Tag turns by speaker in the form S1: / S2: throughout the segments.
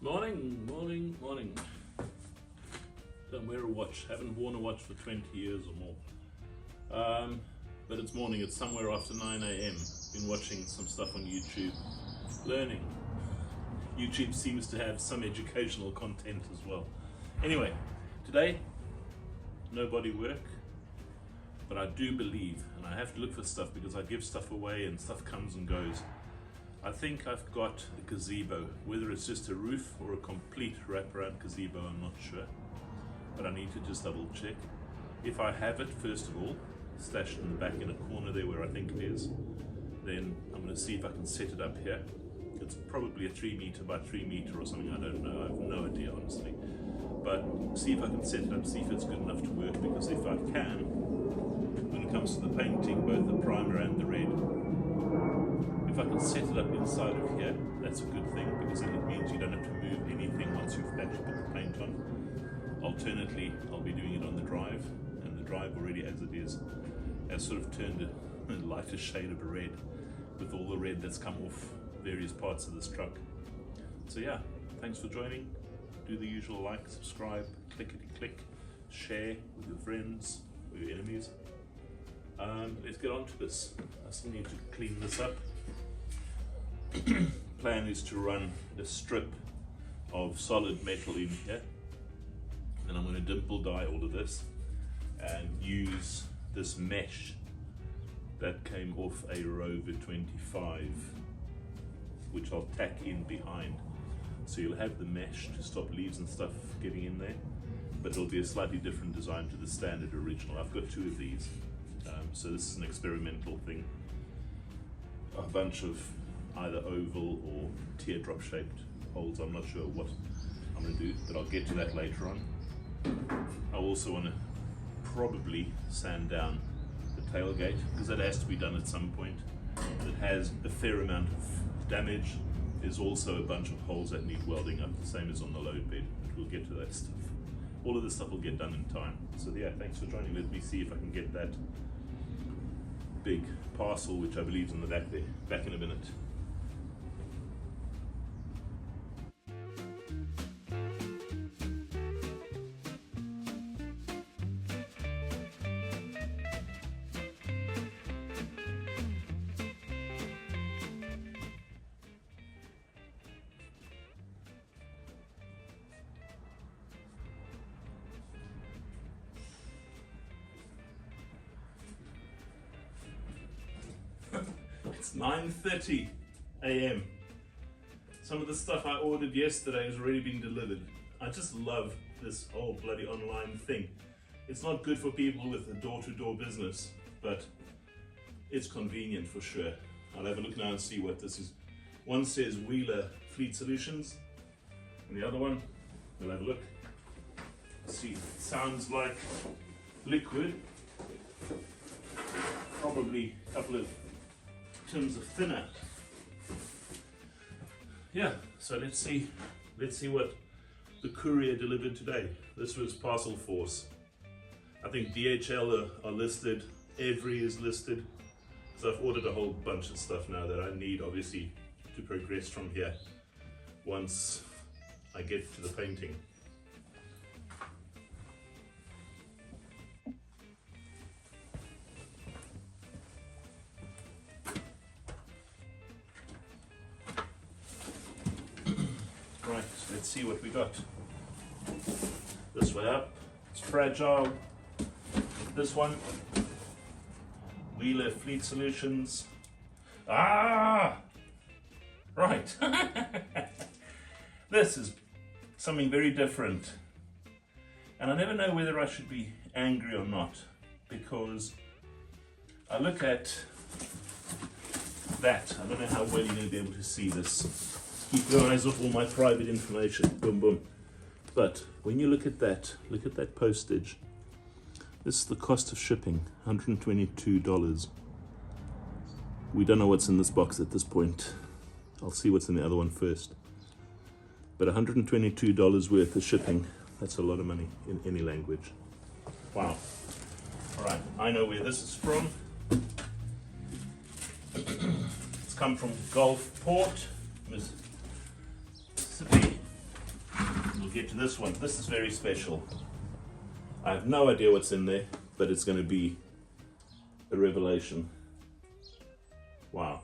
S1: Morning, morning, morning. Don't wear a watch. Haven't worn a watch for 20 years or more. But it's morning. It's somewhere after 9 a.m. Been watching some stuff on YouTube. Learning. YouTube seems to have some educational content as well. Anyway, today, no body work. But I do believe, and I have to look for stuff because I give stuff away and stuff comes and goes. I think I've got a gazebo, whether it's just a roof or a complete wraparound gazebo, I'm not sure, but I need to just double check. If I have it, first of all, stashed in the back in a corner there where I think it is, then I'm going to see if I can set it up here. It's probably a 3 meter by 3 meter or something, I don't know, I have no idea honestly, but see if I can set it up, see if it's good enough to work, because if I can, when it comes to the painting, both the primer and the red, if I can set it up inside of here, that's a good thing, because then it means you don't have to move anything once you've actually put the paint on. Alternately, I'll be doing it on the drive, and the drive already as it is has sort of turned a lighter shade of a red with all the red that's come off various parts of this truck. So yeah, thanks for joining. Do the usual like, subscribe, clickety-click, share with your friends or your enemies. Let's get on to this. I still need to clean this up. Plan is to run a strip of solid metal in here, and I'm going to dimple dye all of this and use this mesh that came off a Rover 25, which I'll tack in behind, so you'll have the mesh to stop leaves and stuff getting in there, but it'll be a slightly different design to the standard original. I've got two of these, so this is an experimental thing, a bunch of either oval or teardrop shaped holes. I'm not sure what I'm going to do, but I'll get to that later on. I also want to probably sand down the tailgate, because that has to be done at some point. It has a fair amount of damage. There's also a bunch of holes that need welding up, the same as on the load bed, but we'll get to that stuff. All of this stuff will get done in time. So yeah, thanks for joining. Let me see if I can get that big parcel, which I believe is in the back there, back in a minute. It's 9:30 a.m. Some of the stuff I ordered yesterday has already been delivered. I just love this whole bloody online thing. It's not good for people with a door-to-door business, but it's convenient for sure. I'll have a look now and see what this is. One says Wheeler Fleet Solutions, and the other one, we'll have a look. See, it sounds like liquid. Probably a couple of tins of thinner. Yeah, so let's see what the courier delivered today. This was Parcel Force. I think DHL are listed, Every is listed. So I've ordered a whole bunch of stuff now that I need, obviously, to progress from here once I get to the painting. Right, let's see what we got. This way up, it's fragile. This one, Wheeler Fleet Solutions. Ah! Right. This is something very different. And I never know whether I should be angry or not, because I look at that. I don't know how well you're going to be able to see this. Keep your eyes off all my private information. Boom, boom. But when you look at that postage. This is the cost of shipping, $122. We don't know what's in this box at this point. I'll see what's in the other one first. But $122 worth of shipping, that's a lot of money in any language. Wow. All right, I know where this is from. It's come from Gulfport, Mississippi. we'll get to this one. This is very special. I have no idea what's in there, but it's going to be a revelation. Wow.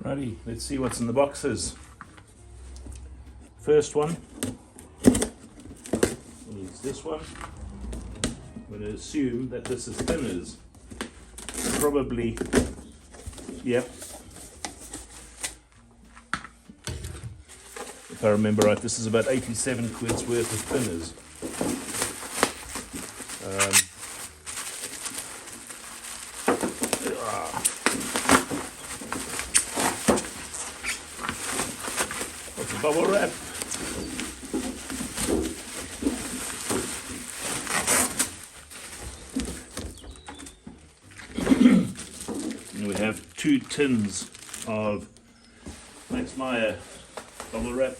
S1: Righty, let's see what's in the boxes. First one is this one. I'm going to assume that this is thinners. Probably, yep. If I remember right, this is about 87 quid's worth of thinners. What's a bubble wrap? And we have 2 tins of Max Meyer bubble wrap,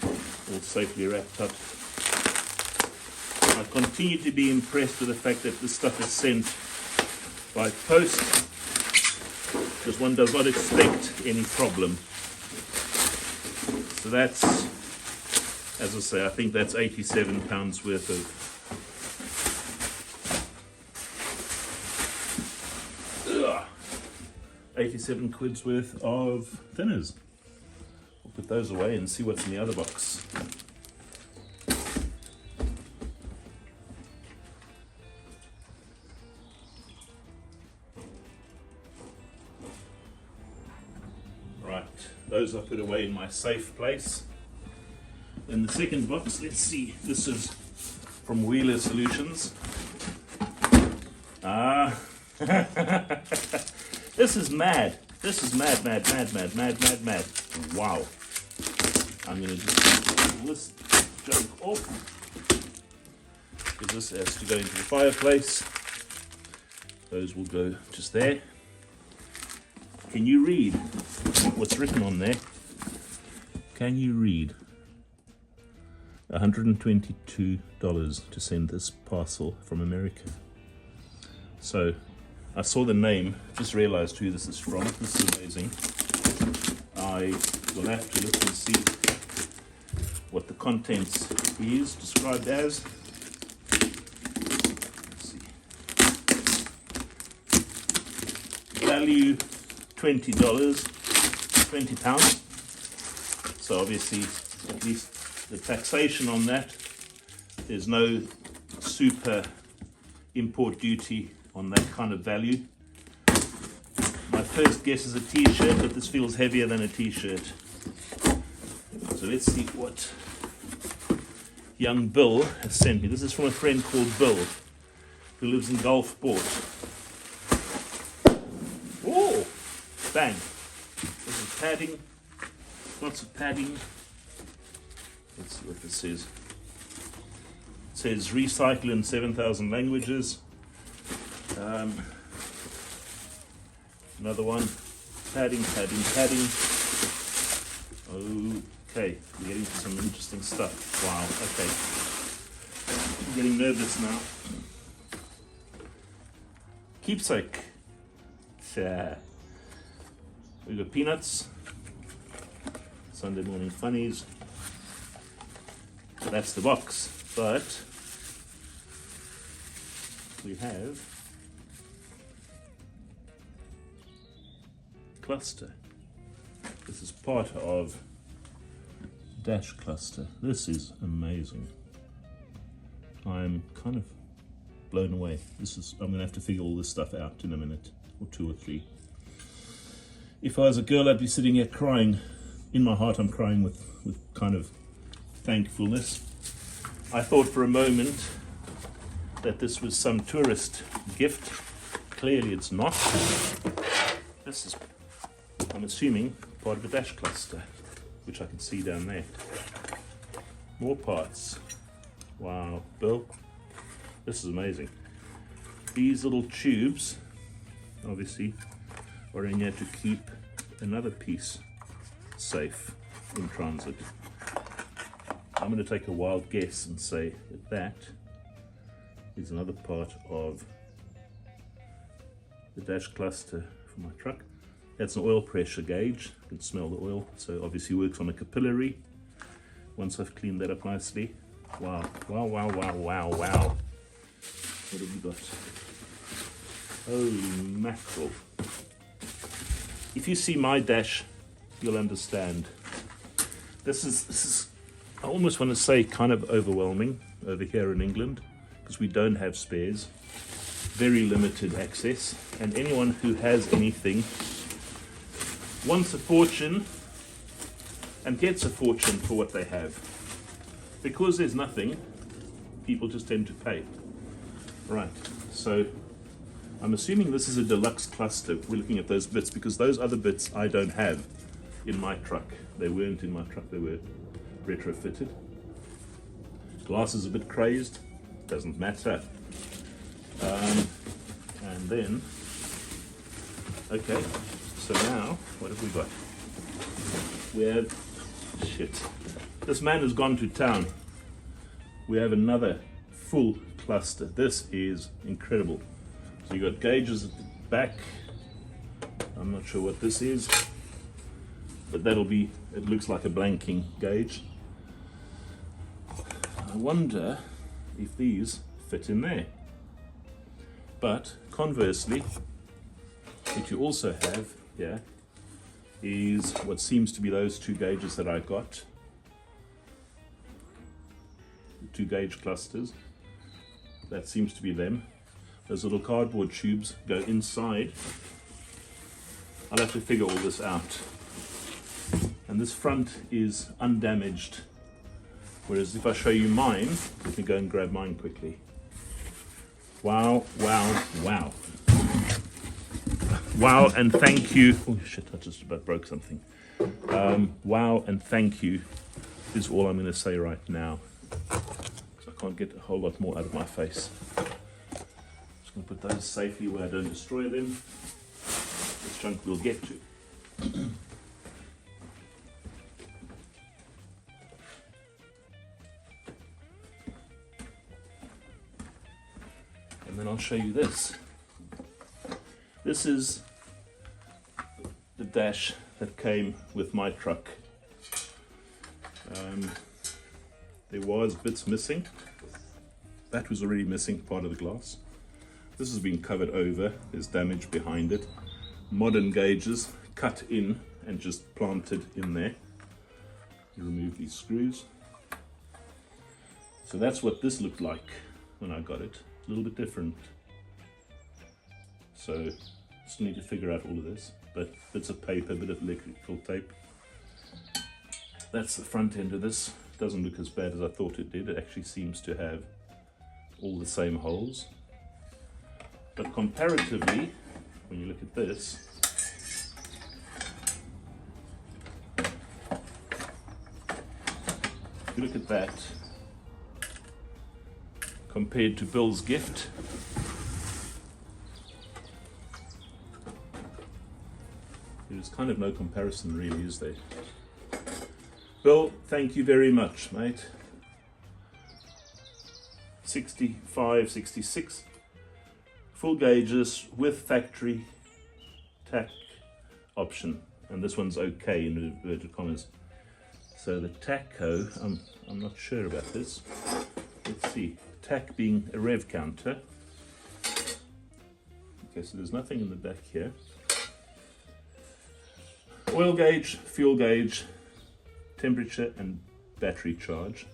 S1: all safely wrapped up. I continue to be impressed with the fact that this stuff is sent by post, because one does not expect any problem. So that's, as I say, I think that's £87 worth of 87 quid's worth of thinners. We'll put those away and see what's in the other box. Right, those I put away in my safe place. In the second box, let's see, this is from Wheeler Solutions. This is mad. This is mad. Wow. I'm going to just pull this junk off, because this has to go into the fireplace. Those will go just there. Can you read what's written on there? Can you read? $122 to send this parcel from America. So I saw the name, just realized who this is from. This is amazing. I will have to look and see what the contents is described as. Let's see. Value $20, £20. So obviously, at least the taxation on that, there's no super import duty on that kind of value. My first guess is a t-shirt, but this feels heavier than a t-shirt. So let's see what young Bill has sent me. This is from a friend called Bill, who lives in Gulfport. Oh, bang. This is padding, lots of padding. Let's see what this says. It says recycle in 7,000 languages. Another one, padding. Okay, we're getting to some interesting stuff. Wow, okay. I'm getting nervous now. Keepsake. Yeah. We got peanuts, Sunday morning funnies. So that's the box, but we have cluster. This is part of Dash cluster. This is amazing. I'm kind of blown away. I'm gonna have to figure all this stuff out in a minute, or 2 or 3. If I was a girl, I'd be sitting here crying. In my heart, I'm crying with kind of thankfulness. I thought for a moment that this was some tourist gift. Clearly it's not. This is, I'm assuming, part of a Dash cluster, which I can see down there. More parts. Wow, Bill, this is amazing. These little tubes, obviously, are in here to keep another piece safe in transit. I'm going to take a wild guess and say that that is another part of the dash cluster for my truck. That's an oil pressure gauge. You can smell the oil, so obviously works on a capillary. Once I've cleaned that up nicely. Wow, wow, wow, wow, wow, wow. What have we got? Holy mackerel. If you see my dash, you'll understand. This is, I almost want to say, kind of overwhelming over here in England, because we don't have spares. Very limited access, and anyone who has anything wants a fortune and gets a fortune for what they have. Because there's nothing, people just tend to pay. Right, so I'm assuming this is a deluxe cluster. We're looking at those bits because those other bits I don't have in my truck. They weren't in my truck, they were retrofitted. Glass is a bit crazed, doesn't matter. And then, okay, so now, what have we got? We have, shit, this man has gone to town. We have another full cluster. This is incredible. So you got gauges at the back. I'm not sure what this is, but that'll be, it looks like a blanking gauge. I wonder if these fit in there. But conversely, what you also have here is what seems to be those two gauges that I got. The two gauge clusters. That seems to be them. Those little cardboard tubes go inside. I'll have to figure all this out. And this front is undamaged. Whereas if I show you mine, let me go and grab mine quickly. Wow, wow, wow. Wow and thank you. Oh shit, I just about broke something. Wow and thank you is all I'm going to say right now. So I can't get a whole lot more out of my face. Just going to put those safely where I don't destroy them. This chunk we'll get to. And then I'll show you this. This is the dash that came with my truck. There was bits missing. That was already missing, part of the glass. This has been covered over, there's damage behind it. Modern gauges cut in and just planted in there. You remove these screws. So that's what this looked like when I got it. A little bit different. So still need to figure out all of this, but bits of paper, a bit of electrical tape. That's the front end of this. Doesn't look as bad as I thought it did. It actually seems to have all the same holes. But comparatively, when you look at this, if you look at that, compared to Bill's gift, there's kind of no comparison really, is there? Bill, thank you very much, mate. 65, 66, full gauges with factory tack option, and this one's okay in inverted commas. So the tacho, I'm not sure about this. Let's see. Tack being a rev counter. Okay, so there's nothing in the back here. Oil gauge, fuel gauge, temperature and battery charge.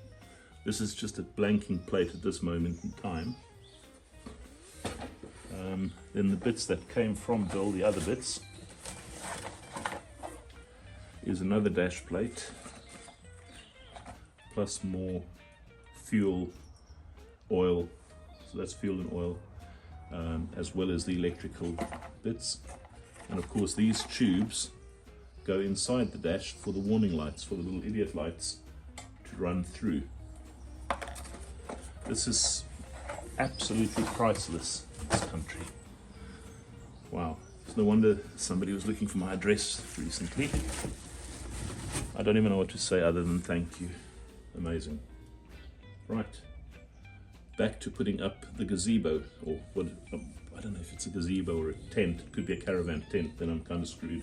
S1: This is just a blanking plate at this moment in time. Then the bits that came from Bill, the other bits, is another dash plate, plus more fuel, oil, so that's fuel and oil, as well as the electrical bits. And of course these tubes go inside the dash for the warning lights, for the little idiot lights to run through. This is absolutely priceless, this country. Wow, it's no wonder somebody was looking for my address recently. I don't even know what to say other than thank you. Amazing. Right, back to putting up the gazebo, or what, I I don't know if it's a gazebo or a tent. It could be a caravan tent. Then I'm kind of screwed.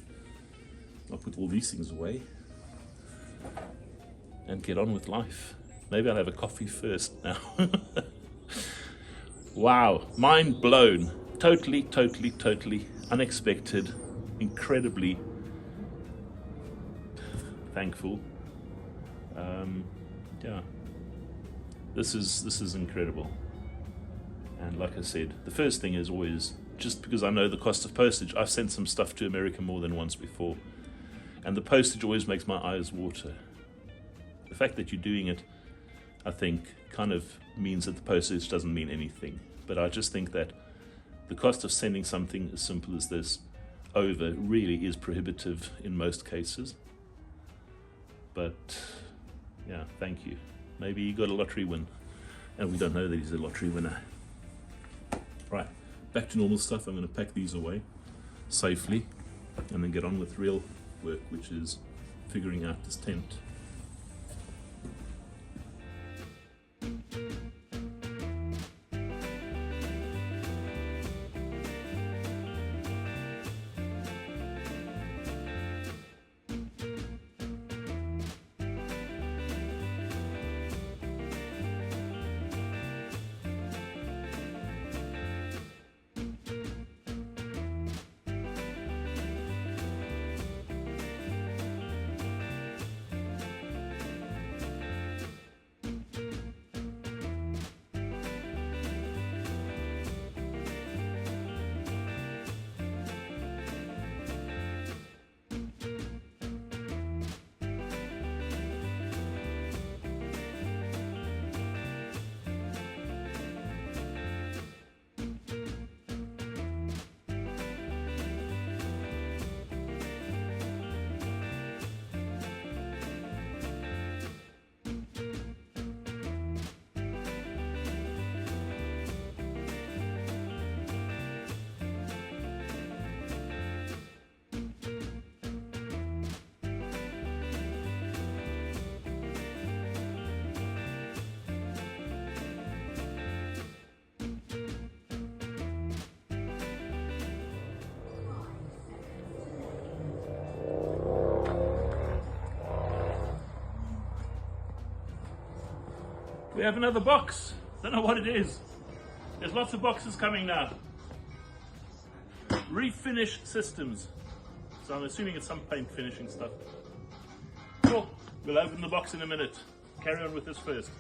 S1: I'll put all these things away and get on with life. Maybe I'll have a coffee first now. Wow, mind blown. Totally unexpected. Incredibly thankful. Yeah, this is incredible. And like I said, the first thing is always, just because I know the cost of postage, I've sent some stuff to America more than once before, and the postage always makes my eyes water. The fact that you're doing it, I think, kind of means that the postage doesn't mean anything. But I just think that the cost of sending something as simple as this over really is prohibitive in most cases. But yeah, thank you. Maybe you got a lottery win, and we don't know that he's a lottery winner. Right, back to normal stuff. I'm going to pack these away safely and then get on with real work, which is figuring out this tent. We have another box. Don't know what it is. There's lots of boxes coming now. Refinish systems. So I'm assuming it's some paint finishing stuff. Cool. We'll open the box in a minute. Carry on with this first.